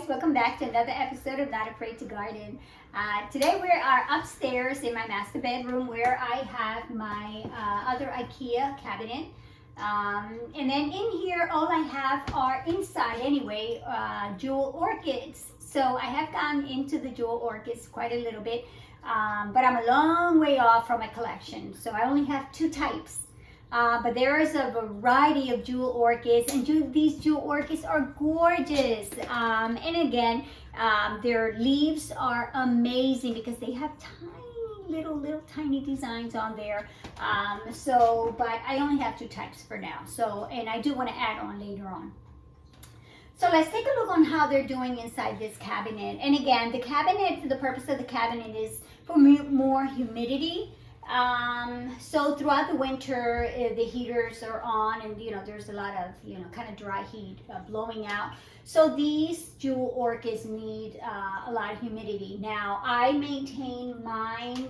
welcome back to another episode of Not Afraid to Garden. Today we are upstairs in my master bedroom where I have my other IKEA cabinet. And then in here all I have are inside anyway, jewel orchids. So I have gone into the jewel orchids quite a little bit, but I'm a long way off from my collection. So I only have two types. But there is a variety of jewel orchids, and these jewel orchids are gorgeous. And again, their leaves are amazing because they have tiny little tiny designs on there. But I only have two types for now. So, and I do want to add on later on. So let's take a look on how they're doing inside this cabinet. And again, the cabinet, for the purpose of the cabinet, is for more humidity. So throughout the winter, the heaters are on, and there's a lot of kind of dry heat blowing out. So these jewel orchids need a lot of humidity. Now I maintain mine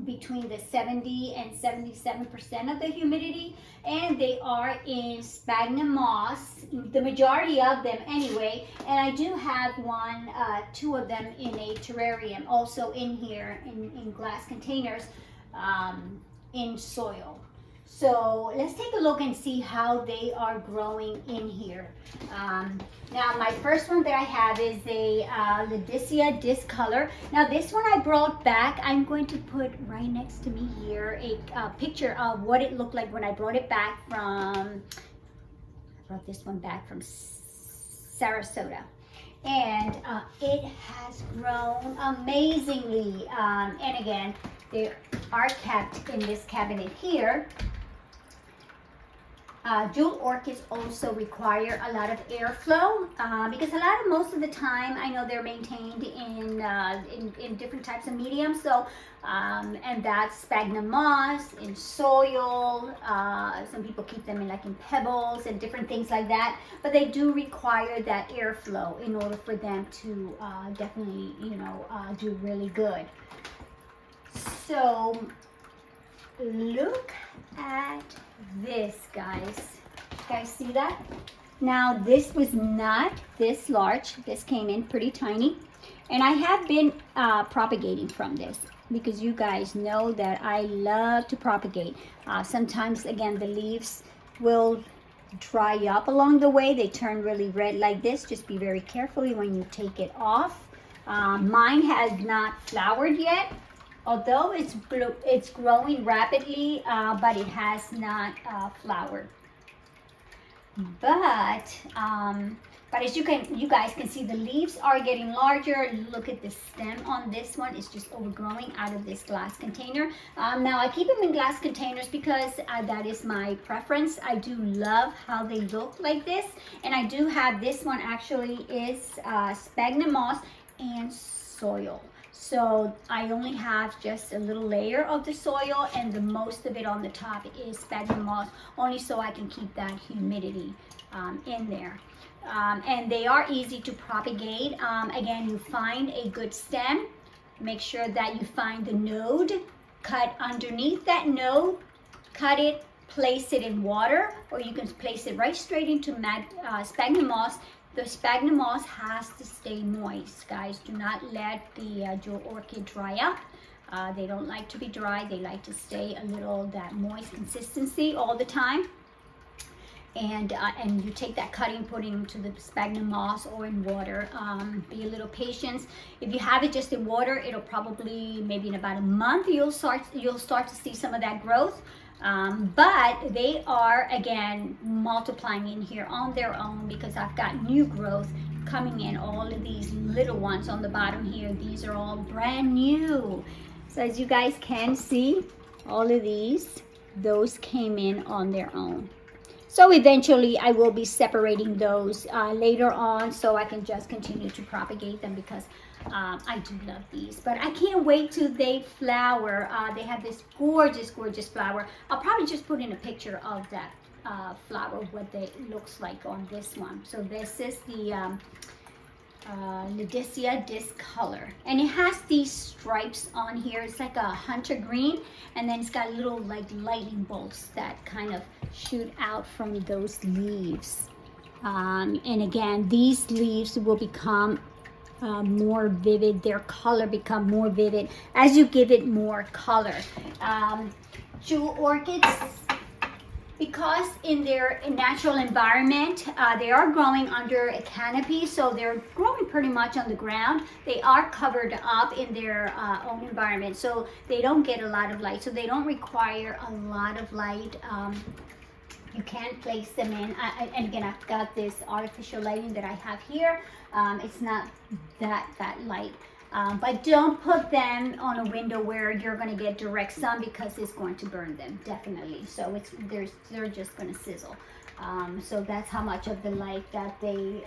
between the 70 and 77% of the humidity, and they are in sphagnum moss, the majority of them anyway. And I do have two of them in a terrarium, also in here in glass containers. In soil. So let's take a look and see how they are growing in here. Now my first one that I have is a Ludisia discolor. Now this one I brought back. I'm going to put right next to me here a picture of what it looked like when I brought it back from, I brought this one back from Sarasota. And it has grown amazingly. And again, they are kept in this cabinet here. Jewel orchids also require a lot of airflow because most of the time I know they're maintained in different types of mediums. So and that's sphagnum moss in soil. Some people keep them in pebbles and different things like that. But they do require that airflow in order for them to definitely do really good. So look at this, guys. You guys see that? Now this was not this large. This came in pretty tiny, and I have been propagating from this because you guys know that I love to propagate. Sometimes again the leaves will dry up along the way. They turn really red like this. Just be very careful when you take it off. Mine has not flowered yet, although it's growing rapidly, but it has not flowered. But as you guys can see, the leaves are getting larger. Look at the stem on this one; it's just overgrowing out of this glass container. Now I keep them in glass containers because that is my preference. I do love how they look like this, and I do have this one actually is sphagnum moss and soil. So I only have just a little layer of the soil, and the most of it on the top is sphagnum moss, only so I can keep that humidity in there. And they are easy to propagate. Again, you find a good stem. Make sure that you find the node. Cut underneath that node. Cut it. Place it in water, or you can place it right straight into sphagnum moss. The sphagnum moss has to stay moist, guys. Do not let the jewel orchid dry up. They don't like to be dry. They like to stay a little that moist consistency all the time. And you take that cutting, put it into the sphagnum moss or in water. Be a little patient. If you have it just in water, it'll probably maybe in about a month you'll start to see some of that growth. But they are again multiplying in here on their own because I've got new growth coming in. All of these little ones on the bottom here, these are all brand new. So as you guys can see, all of those came in on their own. So eventually I will be separating those later on so I can just continue to propagate them because I do love these. But I can't wait till they flower. They have this gorgeous flower. I'll probably just put in a picture of that flower, what they looks like on this one. So this is the Ludisia discolor, and it has these stripes on here. It's like a hunter green, and then it's got little lightning bolts that kind of shoot out from those leaves. And again, these leaves will become more vivid. Their color become more vivid as you give it more color. Jewel orchids, because in their natural environment, they are growing under a canopy, so they're growing pretty much on the ground. They are covered up in their own environment, so they don't get a lot of light, so they don't require a lot of light. You can place them in, and again, I've got this artificial lighting that I have here. It's not that light. But don't put them on a window where you're going to get direct sun, because it's going to burn them, definitely. So they're just going to sizzle. So that's how much of the light that they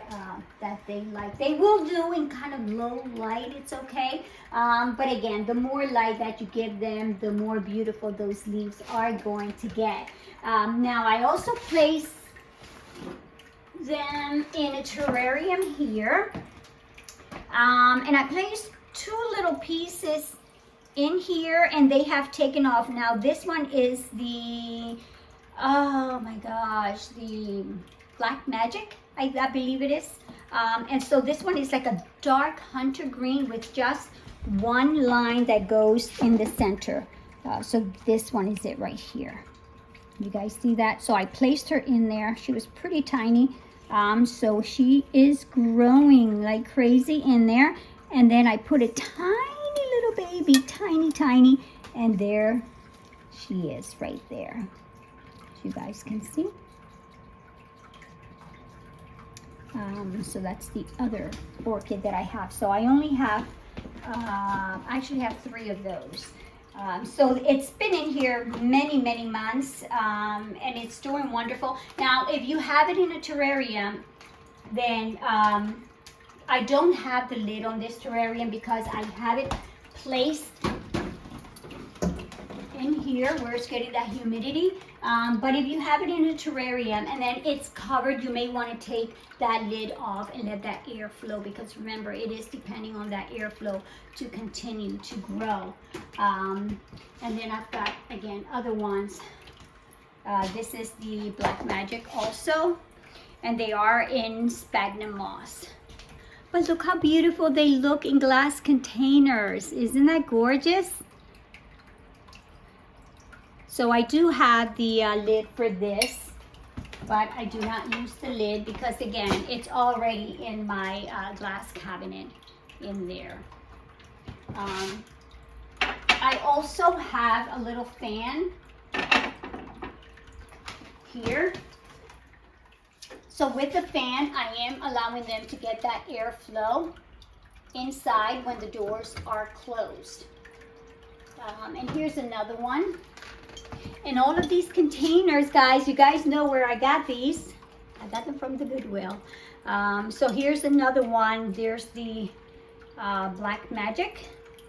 like. They will do in kind of low light, it's okay. But again, the more light that you give them, the more beautiful those leaves are going to get. Now I also place them in a terrarium here. And I placed 2 little pieces in here, and they have taken off. Now this one is the, oh my gosh, the Black Magic, I believe it is. And so this one is like a dark hunter green with just one line that goes in the center. So this one is it right here. You guys see that? So I placed her in there. She was pretty tiny. So she is growing like crazy in there. And then I put a tiny little baby, tiny, and there she is right there. As you guys can see. So that's the other orchid that I have. So I only have, I actually have 3 of those. So it's been in here many months, and it's doing wonderful. Now, if you have it in a terrarium, then I don't have the lid on this terrarium because I have it placed in here where it's getting that humidity. But if you have it in a terrarium and then it's covered, you may want to take that lid off and let that air flow, because remember, it is depending on that airflow to continue to grow. And then I've got, again, other ones. This is the Black Magic also, and they are in sphagnum moss. But look how beautiful they look in glass containers. Isn't that gorgeous? So I do have the lid for this, but I do not use the lid because, again, it's already in my glass cabinet in there. I also have a little fan here. So with the fan, I am allowing them to get that airflow inside when the doors are closed. And here's another one. And all of these containers, guys, you guys know where I got these. I got them from the Goodwill. So here's another one. There's the Black Magic.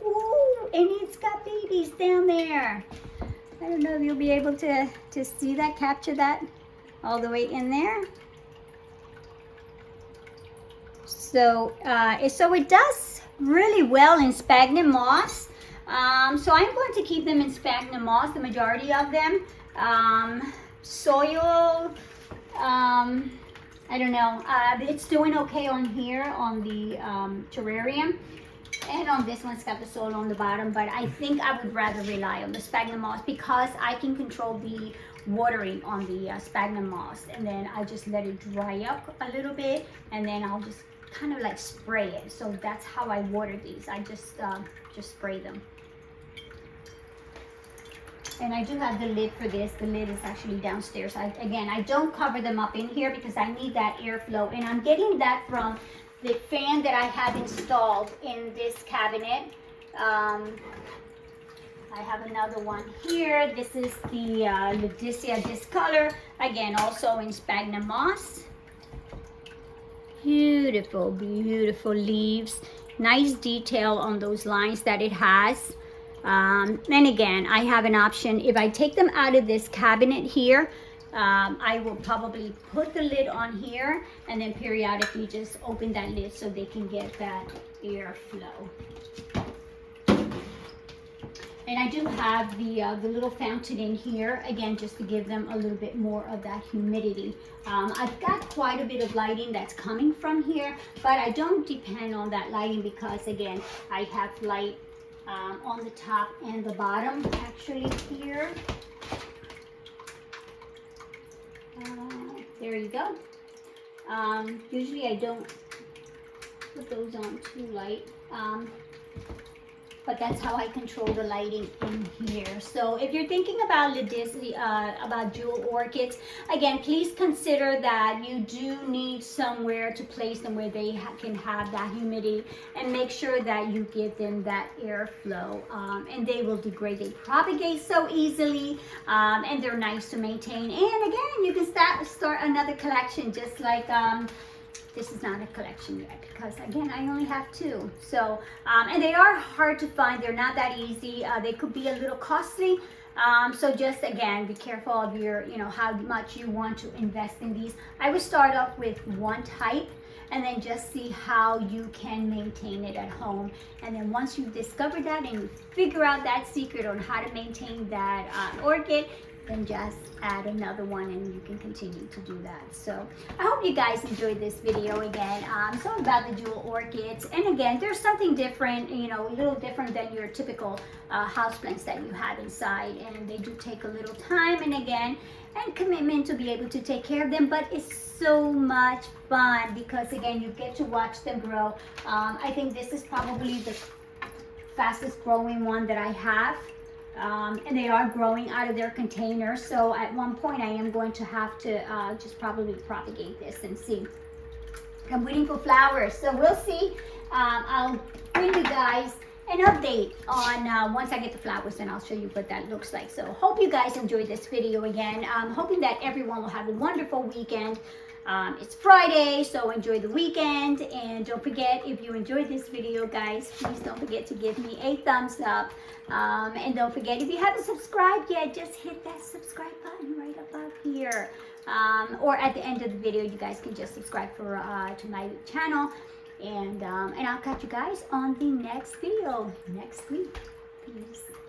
Ooh, and it's got babies down there. I don't know if you'll be able to see that, capture that all the way in there. So, so it does really well in sphagnum moss. So I'm going to keep them in sphagnum moss, the majority of them. Soil, I don't know. It's doing okay on here on the terrarium. And on this one, it's got the soil on the bottom. But I think I would rather rely on the sphagnum moss because I can control the watering on the sphagnum moss. And then I just let it dry up a little bit. And then I'll just kind of like spray it. So that's how I water these. I just spray them. And I do have the lid for this. The lid is actually downstairs. Again, I don't cover them up in here because I need that airflow. And I'm getting that from the fan that I have installed in this cabinet. I have another one here. This is the Ludisia discolor. Again, also in sphagnum moss. Beautiful, beautiful leaves. Nice detail on those lines that it has. And again, I have an option. If I take them out of this cabinet here, I will probably put the lid on here and then periodically just open that lid so they can get that airflow. And I do have the little fountain in here, again, just to give them a little bit more of that humidity. I've got quite a bit of lighting that's coming from here, but I don't depend on that lighting because, again, I have light on the top and the bottom actually here. There you go. Usually I don't put those on too light. But that's how I control the lighting in here. So if you're thinking about Ludisia, about jewel orchids, again, please consider that you do need somewhere to place them where they can have that humidity, and make sure that you give them that airflow, and they will degrade. They propagate so easily, and they're nice to maintain. And again, you can start another collection, just like this is not a collection yet because, again, I only have 2. So, and they are hard to find. They're not that easy. They could be a little costly. So just, again, be careful of your, how much you want to invest in these. I would start off with one type and then just see how you can maintain it at home. And then once you discover that and you figure out that secret on how to maintain that orchid, then just add another one and you can continue to do that. So I hope you guys enjoyed this video again. So about the jewel orchids, and again, there's something different, a little different than your typical houseplants that you have inside, and they do take a little time and, again, and commitment to be able to take care of them, but it's so much fun because, again, you get to watch them grow. I think this is probably the fastest growing one that I have. And they are growing out of their container, so at one point I am going to have to just probably propagate this and see. I'm waiting for flowers, so we'll see. I'll bring you guys an update on once I get the flowers, and I'll show you what that looks like. So hope you guys enjoyed this video again. I'm hoping that everyone will have a wonderful weekend. It's Friday, so enjoy the weekend, and don't forget, if you enjoyed this video, guys, please don't forget to give me a thumbs up, and don't forget, if you haven't subscribed yet, just hit that subscribe button right above here, or at the end of the video, you guys can just subscribe to my channel, and I'll catch you guys on the next video next week. Peace.